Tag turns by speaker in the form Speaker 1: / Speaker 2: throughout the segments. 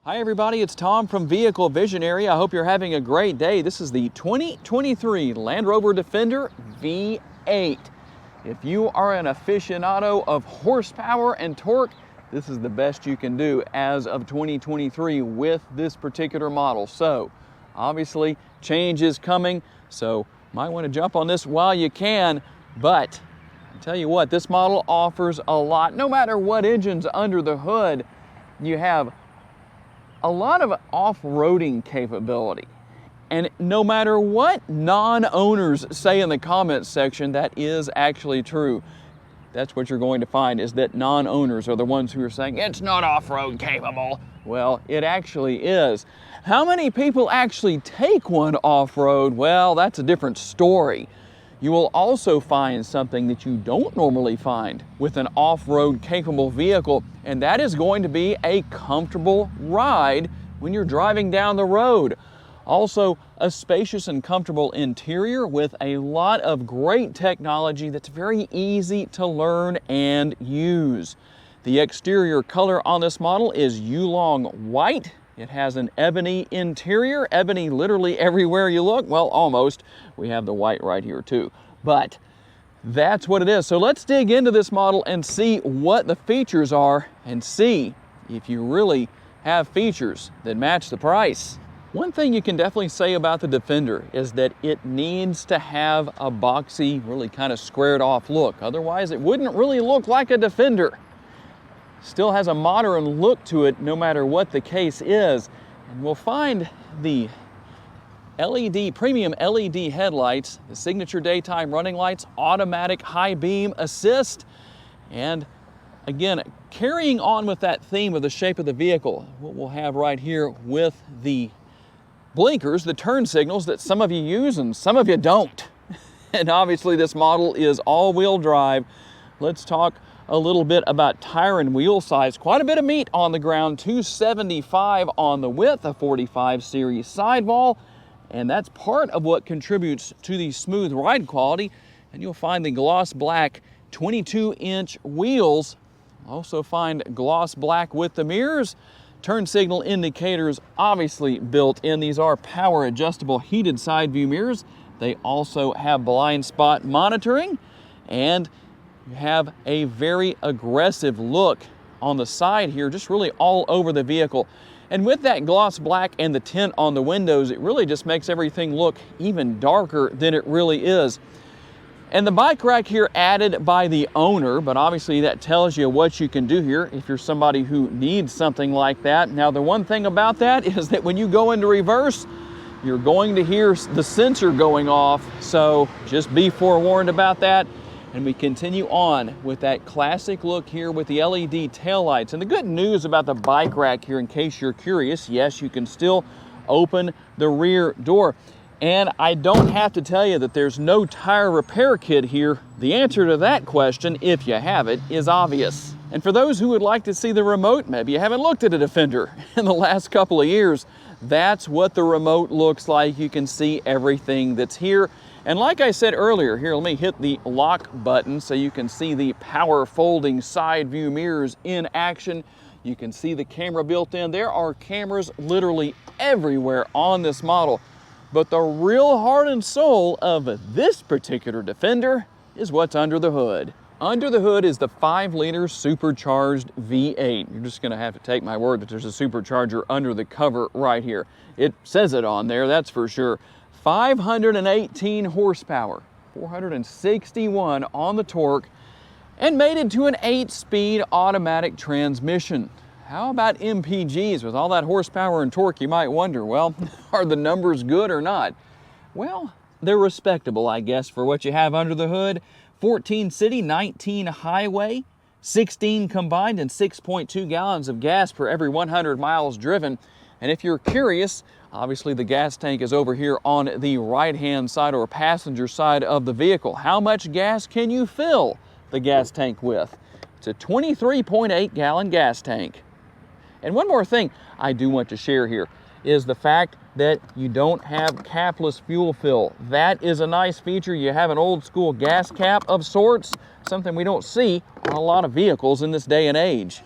Speaker 1: Hi everybody, it's Tom from Vehicle Visionary. I hope you're having a great day. This is the 2023 Land Rover Defender V8. If you are an aficionado of horsepower and torque, this is the best you can do as of 2023 with this particular model. So, obviously, change is coming, so might want to jump on this while you can, but I tell you what, this model offers a lot. No matter what engine's under the hood, you have a lot of off-roading capability. And no matter what non-owners say in the comments section, that is actually true. That's what you're going to find, is that non-owners are the ones who are saying, it's not off-road capable. Well, it actually is. How many people actually take one off-road? Well, that's a different story. You will also find something that you don't normally find with an off-road capable vehicle, and that is going to be a comfortable ride when you're driving down the road. Also, a spacious and comfortable interior with a lot of great technology that's very easy to learn and use. The exterior color on this model is Yulong white. It has an ebony interior, ebony literally everywhere you look. Well, almost. We have the white right here too. But that's what it is. So let's dig into this model and see what the features are and see if you really have features that match the price. One thing you can definitely say about the Defender is that it needs to have a boxy, really kind of squared off look. Otherwise, it wouldn't really look like a Defender. Still has a modern look to it no matter what the case is. And we'll find the premium LED headlights, the signature daytime running lights, automatic high beam assist, and again, carrying on with that theme of the shape of the vehicle, what we'll have right here with the blinkers, the turn signals that some of you use and some of you don't. And obviously this model is all-wheel drive. Let's talk a little bit about tire and wheel size. Quite a bit of meat on the ground, 275 on the width, a 45 series sidewall, and that's part of what contributes to the smooth ride quality. And you'll find the gloss black 22-inch wheels. Also find gloss black with the mirrors. Turn signal indicators obviously built in. These are power adjustable heated side view mirrors. They also have blind spot monitoring, and you have a very aggressive look on the side here, just really all over the vehicle. And with that gloss black and the tint on the windows, it really just makes everything look even darker than it really is. And the bike rack here added by the owner, but obviously that tells you what you can do here if you're somebody who needs something like that. Now, the one thing about that is that when you go into reverse, you're going to hear the sensor going off, so just be forewarned about that. And we continue on with that classic look here with the LED taillights. And the good news about the bike rack here, in case you're curious, yes, you can still open the rear door. And I don't have to tell you that there's no tire repair kit here. The answer to that question, if you have it, is obvious. And for those who would like to see the remote, maybe you haven't looked at a Defender in the last couple of years, that's what the remote looks like. You can see everything that's here. And like I said earlier, here, let me hit the lock button so you can see the power folding side view mirrors in action. You can see the camera built in. There are cameras literally everywhere on this model. But the real heart and soul of this particular Defender is what's under the hood. Under the hood is the 5-liter supercharged V8. You're just gonna have to take my word that there's a supercharger under the cover right here. It says it on there, that's for sure. 518 horsepower, 461 on the torque, and mated to an 8-speed automatic transmission. How about MPGs with all that horsepower and torque, you might wonder? Well, are the numbers good or not? Well, they're respectable, I guess, for what you have under the hood. 14 city, 19 highway, 16 combined, and 6.2 gallons of gas per every 100 miles driven. And if you're curious, obviously the gas tank is over here on the right-hand side or passenger side of the vehicle. How much gas can you fill the gas tank with? It's a 23.8 gallon gas tank. And one more thing I do want to share here is the fact that you don't have capless fuel fill. That is a nice feature. You have an old school gas cap of sorts, something we don't see on a lot of vehicles in this day and age.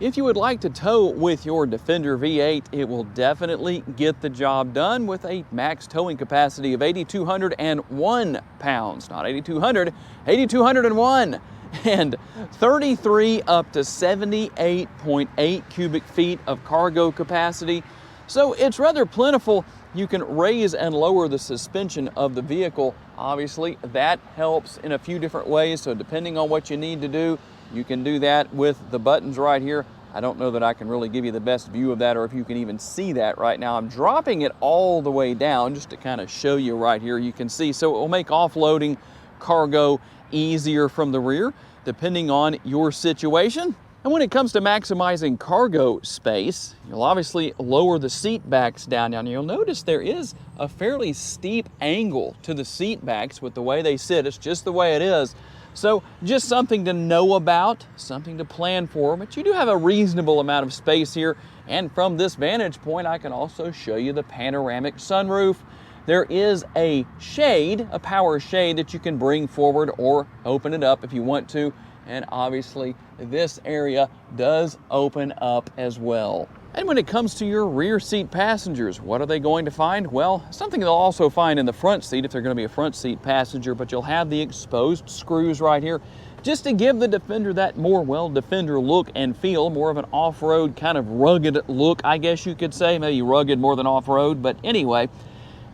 Speaker 1: If you would like to tow with your Defender V8, it will definitely get the job done with a max towing capacity of 8,201 pounds. Not 8,200, 8,201. And 33 up to 78.8 cubic feet of cargo capacity. So it's rather plentiful. You can raise and lower the suspension of the vehicle. Obviously, that helps in a few different ways. So depending on what you need to do, you can do that with the buttons right here. I don't know that I can really give you the best view of that or if you can even see that right now. I'm dropping it all the way down just to kind of show you right here. You can see, so it will make offloading cargo easier from the rear, depending on your situation. And when it comes to maximizing cargo space, you'll obviously lower the seat backs down. Now you'll notice there is a fairly steep angle to the seat backs with the way they sit. It's just the way it is. So just something to know about, something to plan for, but you do have a reasonable amount of space here. And from this vantage point, I can also show you the panoramic sunroof. There is a shade, a power shade that you can bring forward or open it up if you want to. And obviously this area does open up as well. And when it comes to your rear seat passengers, what are they going to find? Well, something they'll also find in the front seat if they're going to be a front seat passenger, but you'll have the exposed screws right here just to give the Defender that more, well, Defender look and feel, more of an off-road kind of rugged look, I guess you could say, maybe rugged more than off-road. But anyway,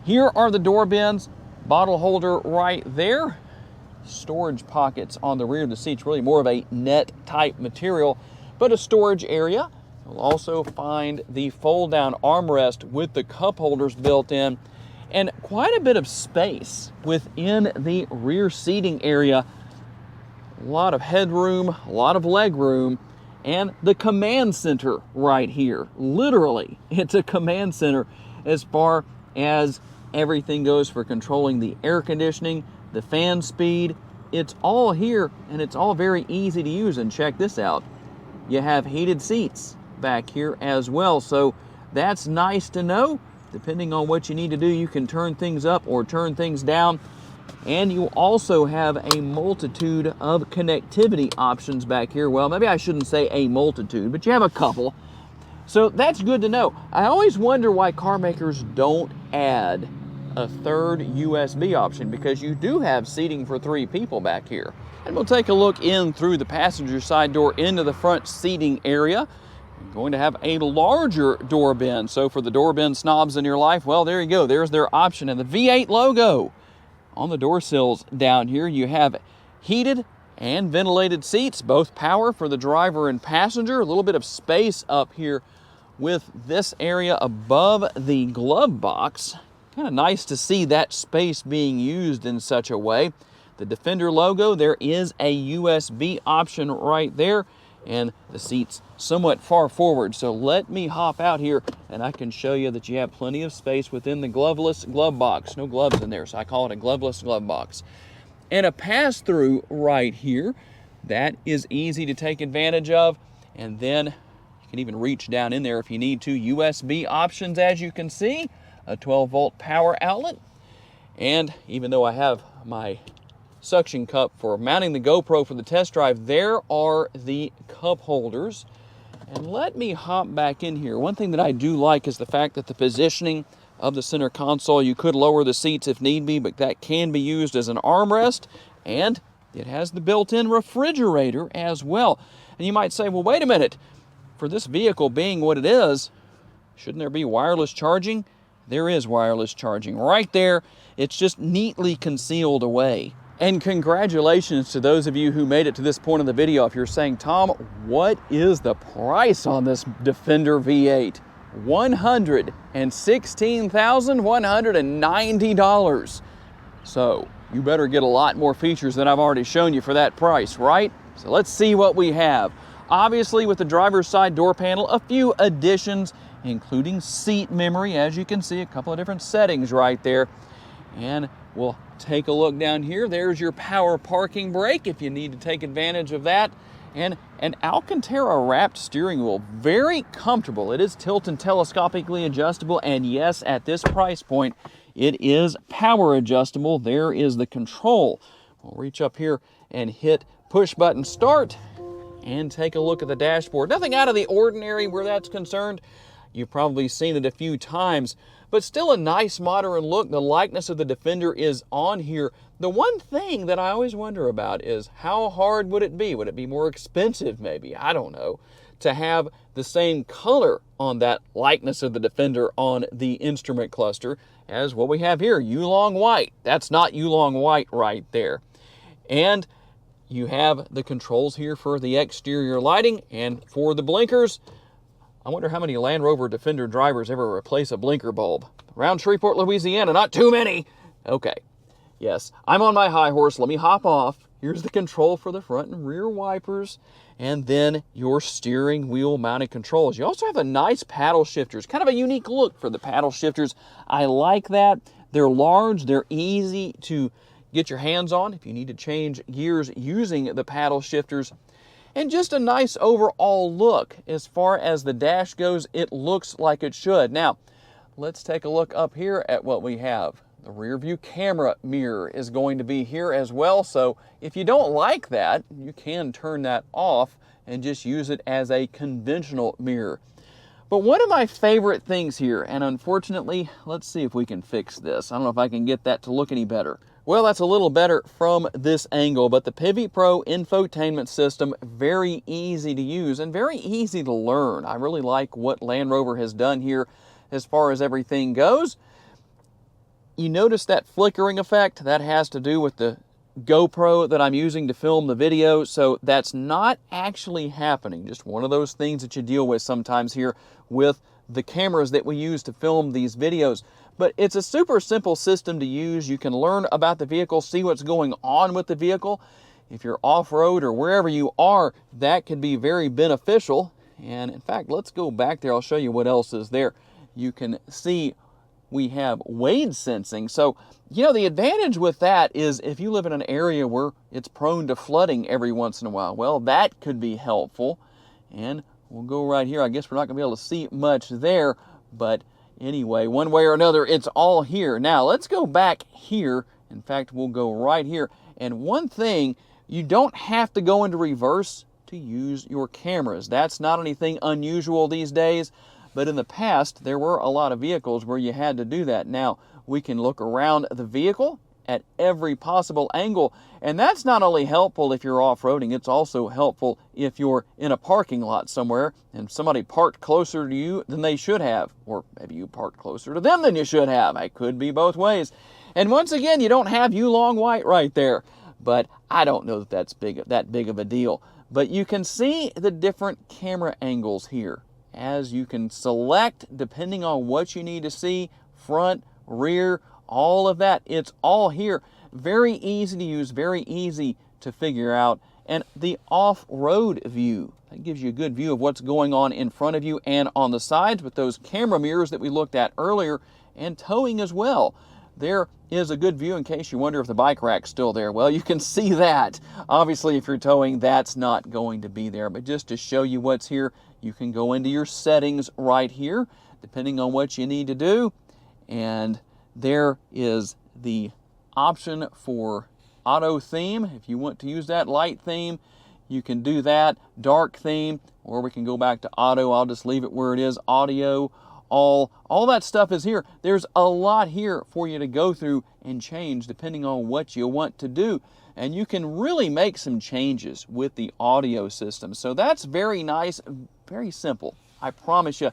Speaker 1: here are the door bins, bottle holder right there, storage pockets on the rear of the seats, really more of a net type material, but a storage area. You'll also find the fold-down armrest with the cup holders built in, and quite a bit of space within the rear seating area. A lot of headroom, a lot of leg room, and the command center right here. Literally, it's a command center as far as everything goes for controlling the air conditioning, the fan speed. It's all here, and it's all very easy to use. And check this out. You have heated seats back here as well, so that's nice to know. Depending on what you need to do, you can turn things up or turn things down. And you also have a multitude of connectivity options back here. Well, maybe I shouldn't say a multitude, but you have a couple. So that's good to know. I always wonder why car makers don't add a third USB option, because you do have seating for 3 people back here. And we'll take a look in through the passenger side door into the front seating area. You're going to have a larger door bin. So for the door bin snobs in your life, well, there you go. There's their option. And the V8 logo on the door sills down here. You have heated and ventilated seats, both power for the driver and passenger. A little bit of space up here with this area above the glove box. Kind of nice to see that space being used in such a way. The Defender logo, there is a USB option right there, and the seat's somewhat far forward. So let me hop out here and I can show you that you have plenty of space within the gloveless glove box. No gloves in there, so I call it a gloveless glove box. And a pass-through right here, that is easy to take advantage of. And then you can even reach down in there if you need to. USB options, as you can see, a 12-volt power outlet. And even though I have my suction cup for mounting the GoPro for the test drive, there are the cup holders. And let me hop back in here. One thing that I do like is the fact that the positioning of the center console, you could lower the seats if need be, but that can be used as an armrest, and it has the built-in refrigerator as well. And you might say, well, wait a minute, for this vehicle being what it is, shouldn't there be wireless charging? There is wireless charging right there. It's just neatly concealed away. And congratulations to those of you who made it to this point of the video. If you're saying, Tom, what is the price on this Defender V8? $116,190. So you better get a lot more features than I've already shown you for that price, right? So let's see what we have. Obviously, with the driver's side door panel, a few additions, including seat memory. As you can see, a couple of different settings right there. And we'll take a look down here. There's your power parking brake if you need to take advantage of that. And an Alcantara wrapped steering wheel, very comfortable. It is tilt and telescopically adjustable, and yes, at this price point, it is power adjustable. There is the control. We'll reach up here and hit push button start, and take a look at the dashboard. Nothing out of the ordinary where that's concerned. You've probably seen it a few times, but still a nice modern look. The likeness of the Defender is on here. The one thing that I always wonder about is how hard would it be? Would it be more expensive maybe? I don't know. To have the same color on that likeness of the Defender on the instrument cluster as what we have here, Yulong White. That's not Yulong White right there. And you have the controls here for the exterior lighting and for the blinkers. I wonder how many Land Rover Defender drivers ever replace a blinker bulb. Around Shreveport, Louisiana, not too many. Okay, yes, I'm on my high horse. Let me hop off. Here's the control for the front and rear wipers, and then your steering wheel mounted controls. You also have a nice paddle shifters, kind of a unique look for the paddle shifters. I like that. They're large, they're easy to get your hands on if you need to change gears using the paddle shifters. And just a nice overall look. As far as the dash goes, it looks like it should. Now, let's take a look up here at what we have. The rear view camera mirror is going to be here as well. So if you don't like that, you can turn that off and just use it as a conventional mirror. But one of my favorite things here, and unfortunately, let's see if we can fix this. I don't know if I can get that to look any better. Well, that's a little better from this angle, but the Pivot Pro infotainment system, very easy to use and very easy to learn. I really like what Land Rover has done here as far as everything goes. You notice that flickering effect? That has to do with the GoPro that I'm using to film the video, so that's not actually happening. Just one of those things that you deal with sometimes here with the cameras that we use to film these videos. But it's a super simple system to use. You can learn about the vehicle, see what's going on with the vehicle. If you're off-road or wherever you are, that can be very beneficial. And in fact, let's go back there. I'll show you what else is there. You can see we have wade sensing. So, you know, the advantage with that is if you live in an area where it's prone to flooding every once in a while, well, that could be helpful. And we'll go right here. I guess we're not going to be able to see much there, but anyway, one way or another, it's all here. Now, let's go back here. In fact, we'll go right here. And one thing, you don't have to go into reverse to use your cameras. That's not anything unusual these days. But in the past, there were a lot of vehicles where you had to do that. Now, we can look around the vehicle at every possible angle. And that's not only helpful if you're off-roading, it's also helpful if you're in a parking lot somewhere and somebody parked closer to you than they should have. Or maybe you parked closer to them than you should have. It could be both ways. And once again, you don't have Yulong White right there. But I don't know that that's that big of a deal. But you can see the different camera angles here, as you can select depending on what you need to see, front, rear, all of that. It's all here. Very easy to use, very easy to figure out. And the off-road view, that gives you a good view of what's going on in front of you and on the sides with those camera mirrors that we looked at earlier, and towing as well. There is a good view in case you wonder if the bike rack's still there. Well, you can see that. Obviously, if you're towing, that's not going to be there. But just to show you what's here, you can go into your settings right here, depending on what you need to do. And there is the option for auto theme. If you want to use that light theme, you can do that. Dark theme, or we can go back to auto. I'll just leave it where it is. Audio, all that stuff is here. There's a lot here for you to go through and change depending on what you want to do. And you can really make some changes with the audio system. So that's very nice, very simple. I promise you,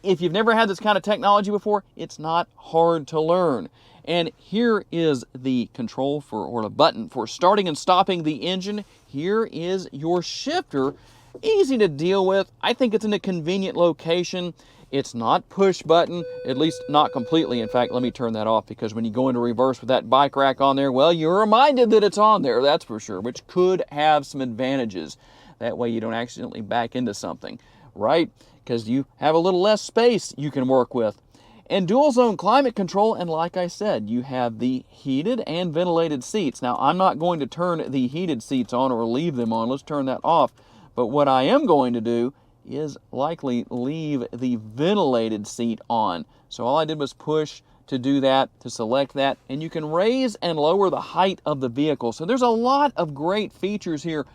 Speaker 1: if you've never had this kind of technology before, it's not hard to learn. And here is the control for, or the button for starting and stopping the engine. Here is your shifter. Easy to deal with. I think it's in a convenient location. It's not push button, at least not completely. In fact, let me turn that off, because when you go into reverse with that bike rack on there, well, you're reminded that it's on there, that's for sure, which could have some advantages. That way you don't accidentally back into something, right? Because you have a little less space you can work with. And dual zone climate control, and like I said, you have the heated and ventilated seats. Now, I'm not going to turn the heated seats on or leave them on. Let's turn that off. But what I am going to do is likely leave the ventilated seat on. So all I did was push to do that, to select that, and you can raise and lower the height of the vehicle. So there's a lot of great features here.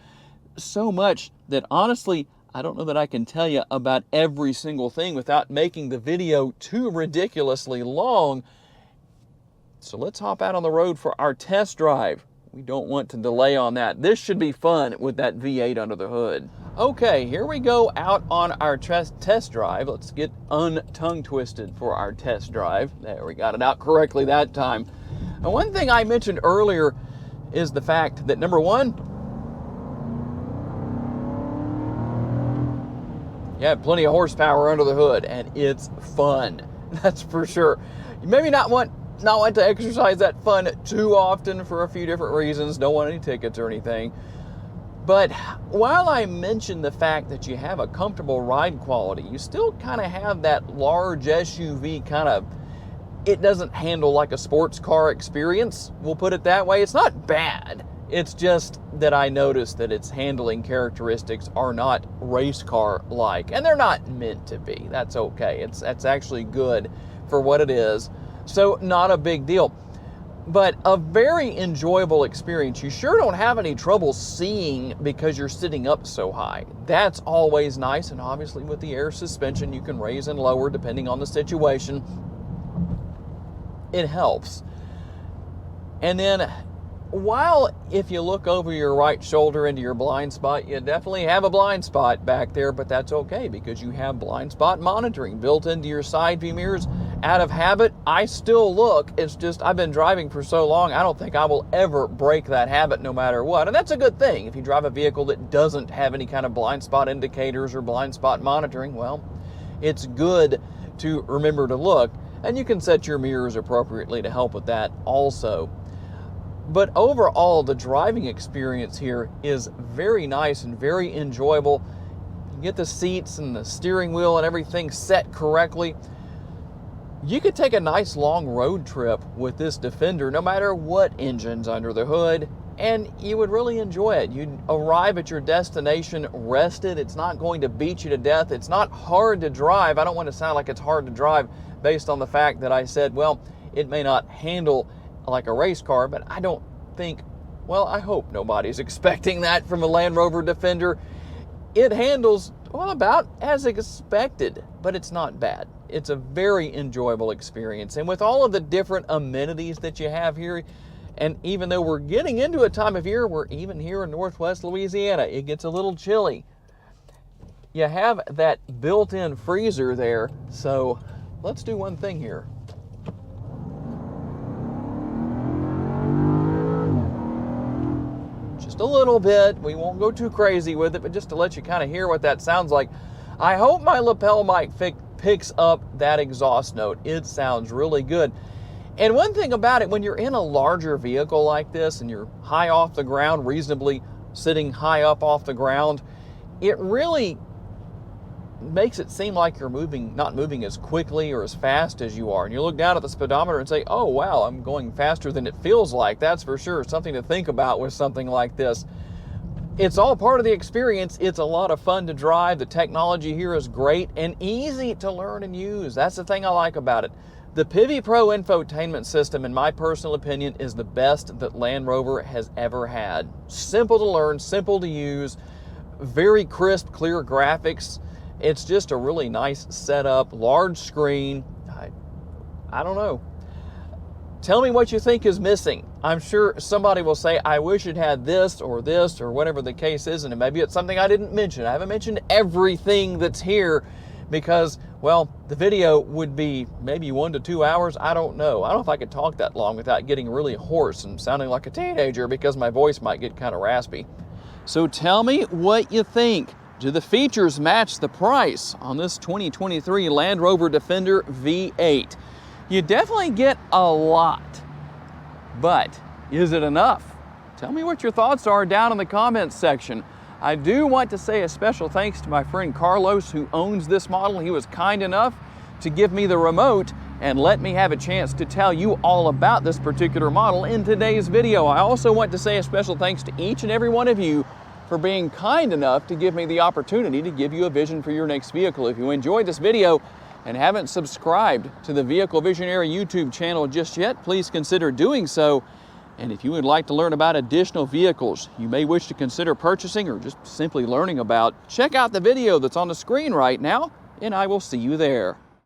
Speaker 1: so much that honestly, I don't know that I can tell you about every single thing without making the video too ridiculously long. So let's hop out on the road for our test drive. We don't want to delay on that. This should be fun with that V8 under the hood. Okay, here we go out on our test drive. Let's get untongue twisted for our test drive. There, we got it out correctly that time. And one thing I mentioned earlier is the fact that, number one, you have plenty of horsepower under the hood, and it's fun. That's for sure. You maybe not want to exercise that fun too often for a few different reasons. Don't want any tickets or anything. But while I mentioned the fact that you have a comfortable ride quality, you still kind of have that large SUV kind of, it doesn't handle like a sports car experience. We'll put it that way. It's not bad. It's just that I noticed that its handling characteristics are not race car-like, and they're not meant to be. That's okay. It's actually good for what it is, so not a big deal. But a very enjoyable experience. You sure don't have any trouble seeing because you're sitting up so high. That's always nice, and obviously with the air suspension, you can raise and lower depending on the situation. It helps. And then, while if you look over your right shoulder into your blind spot, you definitely have a blind spot back there, but that's okay because you have blind spot monitoring built into your side view mirrors. Out of habit, I still look. It's just I've been driving for so long, I don't think I will ever break that habit no matter what. And that's a good thing. If you drive a vehicle that doesn't have any kind of blind spot indicators or blind spot monitoring, well, it's good to remember to look. And you can set your mirrors appropriately to help with that also. But overall, the driving experience here is very nice and very enjoyable. You get the seats and the steering wheel and everything set correctly. You could take a nice long road trip with this Defender, no matter what engine's under the hood, and you would really enjoy it. You'd arrive at your destination rested. It's not going to beat you to death. It's not hard to drive. I don't want to sound like it's hard to drive based on the fact that I said, well, it may not handle like a race car, but I don't think, well, I hope nobody's expecting that from a Land Rover Defender. It handles, well, about as expected, but it's not bad. It's a very enjoyable experience. And with all of the different amenities that you have here, and even though we're getting into a time of year where even here in Northwest Louisiana, it gets a little chilly, you have that built-in freezer there. So let's do one thing here. Just a little bit. We won't go too crazy with it, but just to let you kind of hear what that sounds like. I hope my lapel mic picks up that exhaust note. It sounds really good. And one thing about it, when you're in a larger vehicle like this and you're high off the ground, reasonably sitting high up off the ground, it really makes it seem like you're not moving as quickly or as fast as you are. And you look down at the speedometer and say, oh wow, I'm going faster than it feels like. That's for sure something to think about with something like this. It's all part of the experience. It's a lot of fun to drive. The technology here is great and easy to learn and use. That's the thing I like about it. The Pivi Pro infotainment system, in my personal opinion, is the best that Land Rover has ever had. Simple to learn, simple to use, very crisp, clear graphics. It's just a really nice setup, large screen. I don't know. Tell me what you think is missing. I'm sure somebody will say, I wish it had this or whatever the case is, and maybe it's something I didn't mention. I haven't mentioned everything that's here because, well, the video would be maybe 1 to 2 hours. I don't know. I don't know if I could talk that long without getting really hoarse and sounding like a teenager because my voice might get kind of raspy. So tell me what you think. Do the features match the price on this 2023 Land Rover Defender V8? You definitely get a lot, but is it enough? Tell me what your thoughts are down in the comments section. I do want to say a special thanks to my friend Carlos who owns this model. He was kind enough to give me the remote and let me have a chance to tell you all about this particular model in today's video. I also want to say a special thanks to each and every one of you for being kind enough to give me the opportunity to give you a vision for your next vehicle. If you enjoyed this video and haven't subscribed to the Vehicle Visionary YouTube channel just yet, please consider doing so. And if you would like to learn about additional vehicles you may wish to consider purchasing or just simply learning about, check out the video that's on the screen right now, and I will see you there.